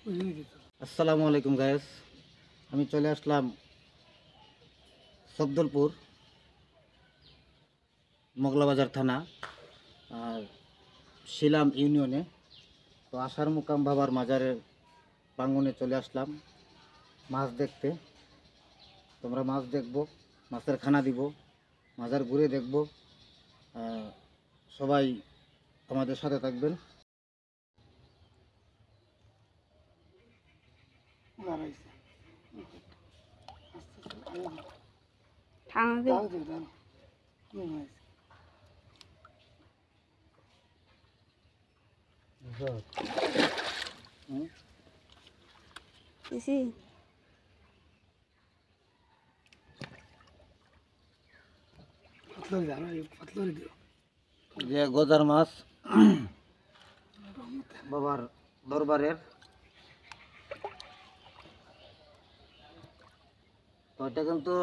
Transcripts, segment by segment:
আসসালামু আলাইকুম গায়েস, আমি চলে আসলাম সফদলপুর মোগলাবাজার থানা আর শিলাম ইউনিয়নে। তো আশার মুকাম বাবার মাজারের প্রাঙ্গণে চলে আসলাম মাছ দেখতে। তোমরা মাছ দেখবো, মাছের খানা দিব, মাজার ঘুরে দেখবো। সবাই আমাদের সাথে থাকবেন। যে গজার মাছ বাবার দরবারের, তো এটা কিন্তু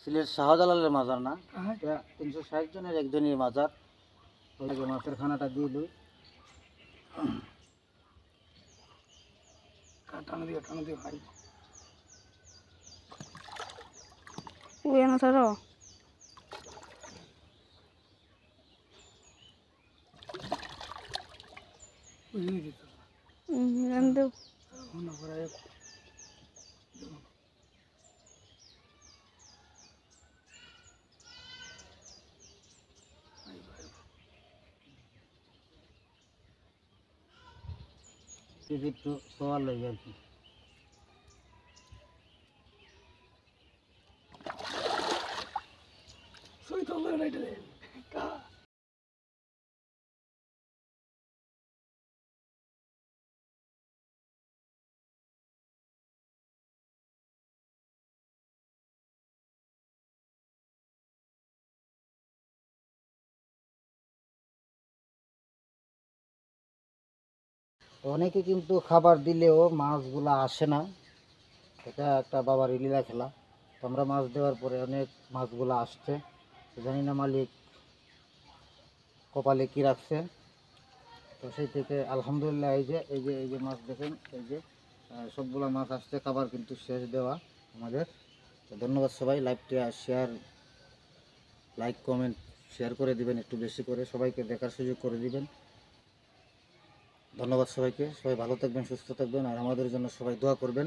সিলেট শাহজালালের মাজার না, এটা 360 জনের একজনের মাজার। ওই যে মাছের খানাটা দিয়ে দিই। টানা দিয়ে ভাই একটু সওয়াল লাগে আর কি। অনেকে কিন্তু খাবার দিলেও মাছগুলা আসে না, এটা একটা বাবার লীলা খেলা। তো আমরা মাছ দেওয়ার পরে অনেক মাছগুলা আসছে, জানি না মালিক কপালে কি রাখছে। তো সেই থেকে আলহামদুলিল্লাহ এই যে মাছ দেখেন, এই যে সবগুলা মাছ আসছে। খাবার কিন্তু শেষ দেওয়া আমাদের। তো ধন্যবাদ সবাই। লাইভটা শেয়ার, লাইক, কমেন্ট, শেয়ার করে দিবেন, একটু বেশি করে সবাইকে দেখার সুযোগ করে দিবেন। ধন্যবাদ সবাইকে। সবাই ভালো থাকবেন, সুস্থ থাকবেন, আর আমাদের জন্য সবাই দোয়া করবেন।